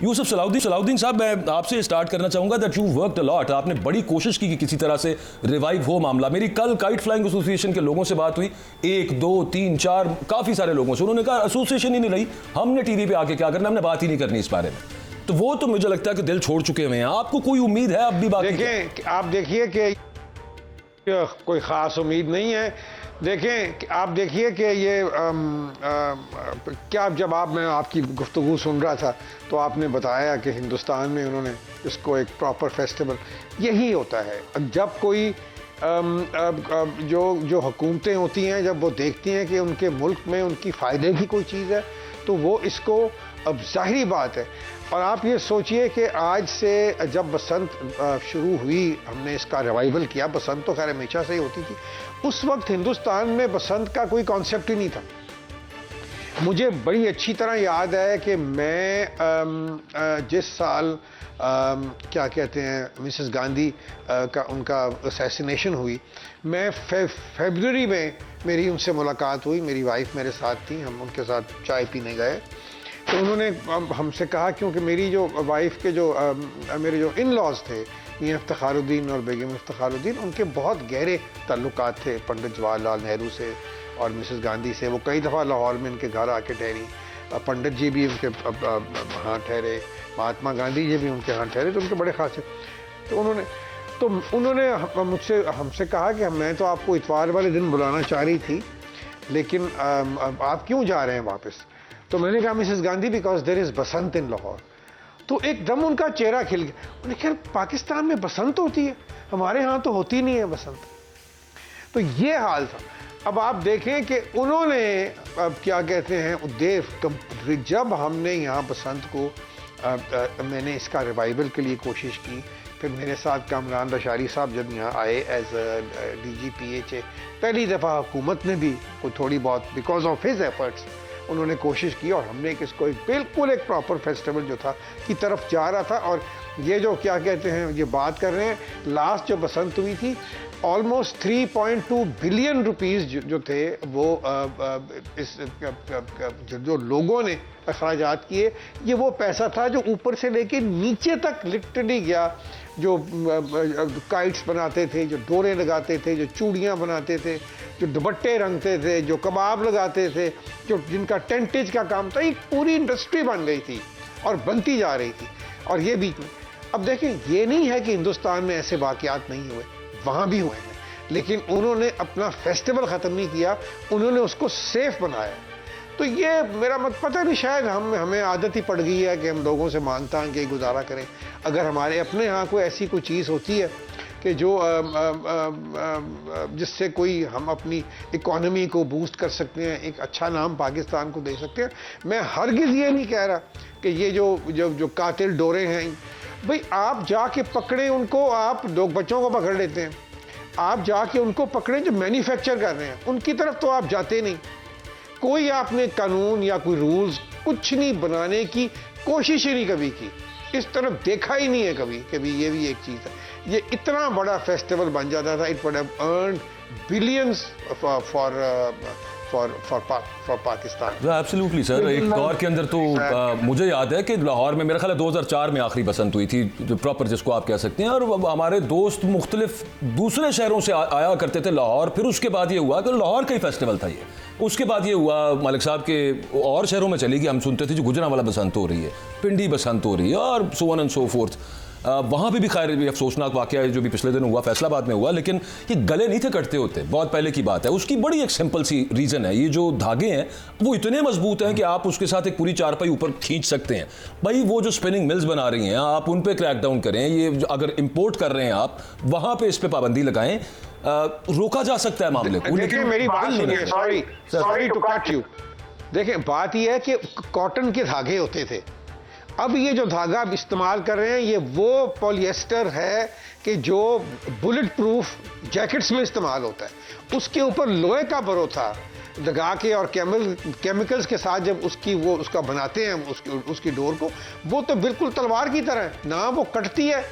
यूसुफ सलाउद्दीन साहब, मैं आपसे स्टार्ट करना चाहूंगा that you worked a lot. आपने बड़ी कोशिश की कि किसी तरह से रिवाइव हो मामला। मेरी कल काइट फ्लाइंग एसोसिएशन के लोगों से बात हुई, 1 2 3 4 काफी सारे लोगों से। उन्होंने कहा एसोसिएशन ही नहीं रही, हमने टीवी पे आके क्या करना, हमने बात ही नहीं करनी इस बारे में। तो वो तो मुझे लगता है कि दिल छोड़ चुके हुए हैं। आपको कोई उम्मीद है अब भी बात? देखें, आप देखिए कि कोई खास उम्मीद नहीं है। देखें, आप देखिए कि ये क्या, जब मैं आपकी गुफ्तगू सुन रहा था तो आपने बताया कि हिंदुस्तान में उन्होंने इसको एक प्रॉपर फेस्टिवल, यही होता है जब कोई जो हुकूमतें होती हैं, जब वो देखती हैं कि उनके मुल्क में उनकी फ़ायदे की कोई चीज़ है तो वो इसको, अब जाहिरी बात है। और आप ये सोचिए कि आज से जब बसंत शुरू हुई, हमने इसका रिवाइवल किया। बसंत तो खैर हमेशा से ही होती थी। उस वक्त हिंदुस्तान में बसंत का कोई कॉन्सेप्ट ही नहीं था। मुझे बड़ी अच्छी तरह याद है कि मैं जिस साल क्या कहते हैं मिसेस गांधी का उनका असैसिनेशन हुई, मैं फरवरी में मेरी उनसे मुलाकात हुई। मेरी वाइफ मेरे साथ थी, हम उनके साथ चाय पीने गए तो उन्होंने हमसे कहा, क्योंकि मेरी जो वाइफ के जो मेरे जो इन लॉज थे, मियां इफ्तिखारुद्दीन और बेगम इफ्तिखारुद्दीन, उनके बहुत गहरे ताल्लुकात थे पंडित जवाहरलाल नेहरू से और मिसेस गांधी से। वो कई दफ़ा लाहौर में उनके घर आके ठहरी। पंडित जी भी उनके यहाँ ठहरे, महात्मा गांधी जी भी उनके यहाँ ठहरे, तो उनके बड़े खास थे। तो उन्होंने हमसे कहा कि मैं तो आपको इतवार वाले दिन बुलाना चाह रही थी, लेकिन आप क्यों जा रहे हैं वापस? तो मैंने कहा mrs Gandhi, because there is Basant in Lahore. तो एकदम उनका चेहरा खिल गया। उन्होंने कहा पाकिस्तान में बसंत होती है, हमारे यहाँ तो होती नहीं है बसंत। तो ये हाल था। अब आप देखें कि उन्होंने अब क्या कहते हैं, जब हमने यहाँ बसंत को मैंने इसका रिवाइवल के लिए कोशिश की, फिर मेरे साथ कामरान रशारी साहब जब यहाँ आए एज DGPHA, पहली दफ़ा हुकूमत ने भी कोई थोड़ी बहुत, बिकॉज ऑफ हिज एफर्ट्स, उन्होंने कोशिश की और हमने इसको बिल्कुल एक प्रॉपर फेस्टिवल जो था की तरफ जा रहा था। और ये जो क्या कहते हैं, ये बात कर रहे हैं, लास्ट जो बसंत हुई थी, ऑलमोस्ट 3.2 बिलियन रुपीस जो थे वो इस जो लोगों ने अखराजात किए, ये वो पैसा था जो ऊपर से लेके नीचे तक लिटरली गया। जो काइट्स बनाते थे, जो डोरे लगाते थे, जो चूड़ियाँ बनाते थे, जो दुपट्टे रंगते थे, जो कबाब लगाते थे, जो जिनका टेंटेज का काम था, एक पूरी इंडस्ट्री बन गई थी और बनती जा रही थी। और ये बीच में, अब देखें, ये नहीं है कि हिंदुस्तान में ऐसे वाक़यात नहीं हुए, वहाँ भी हुए हैं, लेकिन उन्होंने अपना फेस्टिवल ख़त्म नहीं किया, उन्होंने उसको सेफ बनाया। तो ये मेरा मत पता नहीं, शायद हमें आदत ही पड़ गई है कि हम लोगों से मांगता कि गुजारा करें। अगर हमारे अपने यहाँ कोई ऐसी कोई चीज़ होती है कि जो जिससे कोई हम अपनी इकोनॉमी को बूस्ट कर सकते हैं, एक अच्छा नाम पाकिस्तान को दे सकते हैं, मैं हरगिज़ ये नहीं कह रहा कि ये जो कातिल डोरे हैं, भाई आप जाके पकड़ें उनको। आप लोग बच्चों को पकड़ लेते हैं, आप जाके उनको पकड़ें जो मैन्युफैक्चर कर रहे हैं, उनकी तरफ तो आप जाते नहीं। कोई आपने कानून या कोई रूल्स कुछ नहीं बनाने की कोशिश ही नहीं कभी की, इस तरफ देखा ही नहीं है कभी। ये भी एक चीज़ है, ये इतना बड़ा फेस्टिवल बन जाता था, it would have earned billions for Pakistan. Absolutely sir. एक दौर के अंदर तो मुझे याद है कि लाहौर में मेरा ख्याल है 2004 में आखिरी बसंत हुई थी, जो प्रॉपर जिसको आप कह सकते हैं। और हमारे दोस्त मुख्तलिफ दूसरे शहरों से आया करते थे लाहौर। फिर उसके बाद ये हुआ कि लाहौर का ही फेस्टिवल था ये। उसके बाद ये हुआ मलिक साहब के और शहरों में चली गई। हम सुनते थे जो गुजरांवाला बसंत हो रही है, पिंडी बसंत हो रही है, और so on and so fourth. वहाँ पे भी खैर अफसोसनाक वाक़या जो भी पिछले दिन हुआ फैसलाबाद में हुआ, लेकिन ये गले नहीं थे कटते होते, बहुत पहले की बात है। उसकी बड़ी एक सिंपल सी रीज़न है, ये जो धागे हैं वो इतने मजबूत हैं कि आप उसके साथ एक पूरी चारपाई ऊपर खींच सकते हैं। भाई वो जो स्पिनिंग मिल्स बना रही हैं, आप उन पे क्रैक डाउन करें। ये अगर इंपोर्ट कर रहे हैं आप, वहाँ पे इस पे पाबंदी लगाएं, रोका जा सकता है मामले को। लेकिन मेरी बात सुनिए, सॉरी टू कट यू। देखिए, बात यह है कि कॉटन के धागे होते थे, अब ये जो धागा आप इस्तेमाल कर रहे हैं, ये वो पॉलिएस्टर है कि जो बुलेट प्रूफ जैकेट्स में इस्तेमाल होता है। उसके ऊपर लोहे का भरोसा लगा के और केमिकल्स के साथ जब उसका बनाते हैं उसकी डोर को, वो तो बिल्कुल तलवार की तरह है ना, वो कटती है।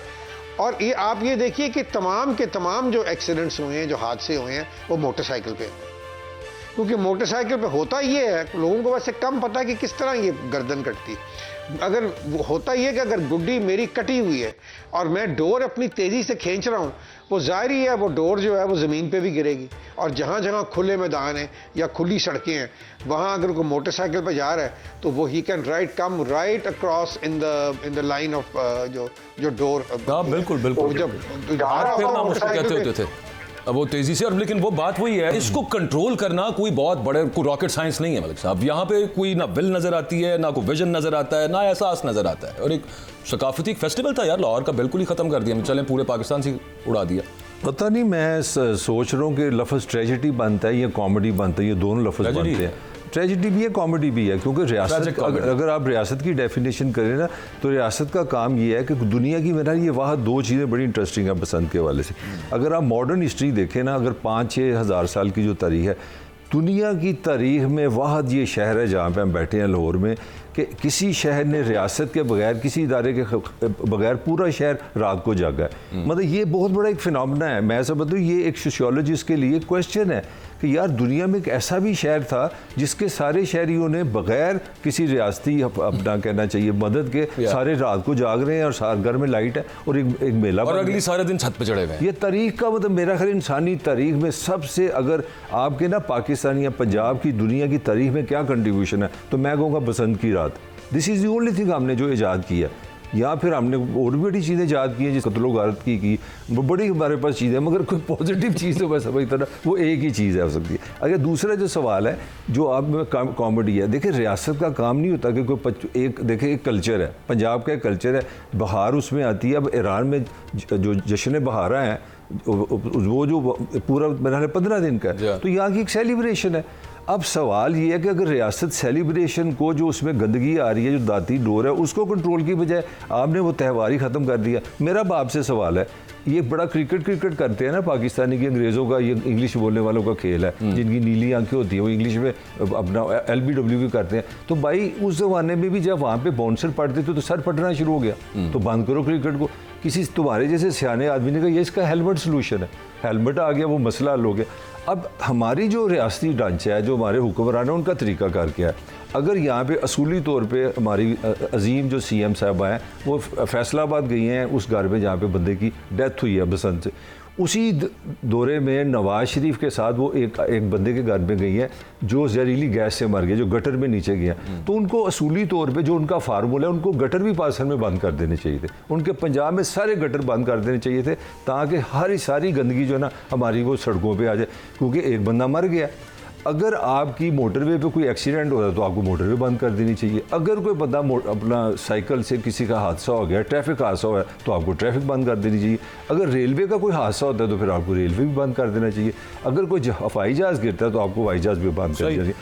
और ये आप ये देखिए कि तमाम के तमाम जो एक्सीडेंट्स हुए हैं, जो हादसे हुए हैं, वो मोटरसाइकिल पे हुए, क्योंकि मोटरसाइकिल पे होता ये है, लोगों को वैसे कम पता है कि किस तरह ये गर्दन कटती। अगर होता ही है कि अगर गुड्डी मेरी कटी हुई है और मैं डोर अपनी तेज़ी से खींच रहा हूँ, वो जाहिर ही है वो डोर जो है वो ज़मीन पे भी गिरेगी। और जहाँ जहाँ खुले मैदान हैं या खुली सड़कें हैं, वहाँ अगर कोई मोटरसाइकिल पे जा रहा है तो वो he can come right across in the line of जो डोर। हाँ बिल्कुल बिल्कुल, जब हाथ फेरना मुश्किल कहते होते थे, अब वो तेजी से। और लेकिन वो बात वही है, इसको कंट्रोल करना कोई बहुत बड़े कोई रॉकेट साइंस नहीं है मलिक साहब। यहाँ पे कोई ना विल नजर आती है, ना कोई विजन नजर आता है, ना एहसास नजर आता है। और एक सकाफती फेस्टिवल था यार लाहौर का, बिल्कुल ही खत्म कर दिया, चलें पूरे पाकिस्तान से उड़ा दिया। पता नहीं, मैं सोच रहा हूँ कि लफ्ज़ ट्रेजिडी बनता है या कॉमेडी बनता है, ये दोनों लफ्ज़ बनते हैं। ट्रेजिडी भी है, कॉमेडी भी है, क्योंकि रियासत अगर आप रियासत की डेफिनेशन करें ना, तो रियासत का काम ये है कि दुनिया की मेरा ये वहाँ दो चीज़ें बड़ी इंटरेस्टिंग है बसंत के हवाले से। अगर आप मॉडर्न हिस्ट्री देखें ना, अगर 5-6 हज़ार साल की जो तारीख है दुनिया की तारीख में, वहाँ ये शहर है जहाँ पे हम बैठे हैं लाहौर में, कि किसी शहर ने रियासत के बगैर, किसी इदारे के बगैर पूरा शहर रात को जागा है। मतलब ये बहुत बड़ा एक फिनोमेना है। मैं ऐसा बताऊँ, ये एक सोशियोलॉजिस्ट के लिए क्वेश्चन है कि यार दुनिया में एक ऐसा भी शहर था जिसके सारे शहरियों ने बगैर किसी रियासती अपना कहना चाहिए मदद के सारे रात को जाग रहे हैं और सारे घर में लाइट है और एक मेला और अगली सारे दिन छत पे चढ़े हुए हैं। ये तारीख का मतलब मेरा ख्याल इंसानी तारीख में सबसे, अगर आपके ना पाकिस्तान या पंजाब की दुनिया की तारीख में क्या कंट्रीब्यूशन है, तो मैं कहूँगा बसंत की रात। This is the only thing हमने जो ईजाद किया। या फिर हमने और भी बड़ी चीज़ें ईजाद की हैं, जिस कत्लो गारत की वो बड़ी हमारे पास चीज़ है, मगर कोई पॉजिटिव चीज़ तो मैं समझता ना वो एक ही चीज़ है हो सकती है। अगर दूसरा जो सवाल है जो आप में कॉमेडी है, देखिए रियासत का काम नहीं होता कि कोई एक देखिए एक कल्चर है, पंजाब का एक कल्चर है, बहार उसमें आती है। अब ईरान में जो जश्न बहारा है वो जो पूरा मेरा 15 दिन का है, तो यहाँ की एक सेलिब्रेशन है। अब सवाल ये है कि अगर रियासत सेलिब्रेशन को, जो उसमें गंदगी आ रही है, जो दाती डोर है, उसको कंट्रोल की बजाय आपने वो त्यौहार ही ख़त्म कर दिया। मेरा बाप से सवाल है, ये बड़ा क्रिकेट करते हैं ना पाकिस्तानी की, अंग्रेज़ों का ये इंग्लिश बोलने वालों का खेल है, जिनकी नीली आंखें होती हैं वो इंग्लिश में अपना LBW करते हैं। तो भाई उस ज़माने में भी जब वहाँ पे बाउंसर पड़ते थे तो सर फटना शुरू हो गया, तो बंद करो क्रिकेट को। किसी तुम्हारे जैसे सियाने आदमी ने कहा ये इसका हेलमेट सोल्यूशन है, हेलमेट आ गया, वो मसला हल हो गया। अब हमारी जो रियासती ढांचा है, जो हमारे हुक्मरान है, उनका तरीक़ाकार क्या है? अगर यहाँ पे असूली तौर पे हमारी अजीम जो CM साहबा हैं वो फैसलाबाद गई हैं, उस घर में जहाँ पे बंदे की डेथ हुई है बसंत से, उसी दौरे में नवाज शरीफ के साथ वो एक बंदे के घर में गई हैं जो जहरीली गैस से मर गया, जो गटर में नीचे गया। तो उनको असूली तौर पे जो उनका फार्मूला है, उनको गटर भी पाकिस्तान में बंद कर देने चाहिए थे। उनके पंजाब में सारे गटर बंद कर देने चाहिए थे, ताकि सारी गंदगी जो है ना हमारी वो सड़कों पर आ जाए, क्योंकि एक बंदा मर गया। अगर आपकी मोटरवे पे कोई एक्सीडेंट हो रहा है तो आपको मोटरवे बंद कर देनी चाहिए। अगर कोई बंदा अपना साइकिल से किसी का हादसा हो गया, ट्रैफिक हादसा हुआ है, तो आपको ट्रैफिक बंद कर देनी चाहिए। अगर रेलवे का कोई हादसा होता है तो फिर आपको रेलवे भी बंद कर देना चाहिए। अगर कोई हवाई जहाज़ गिरता है तो आपको हवाई जहाज़ भी बंद कर देना चाहिए।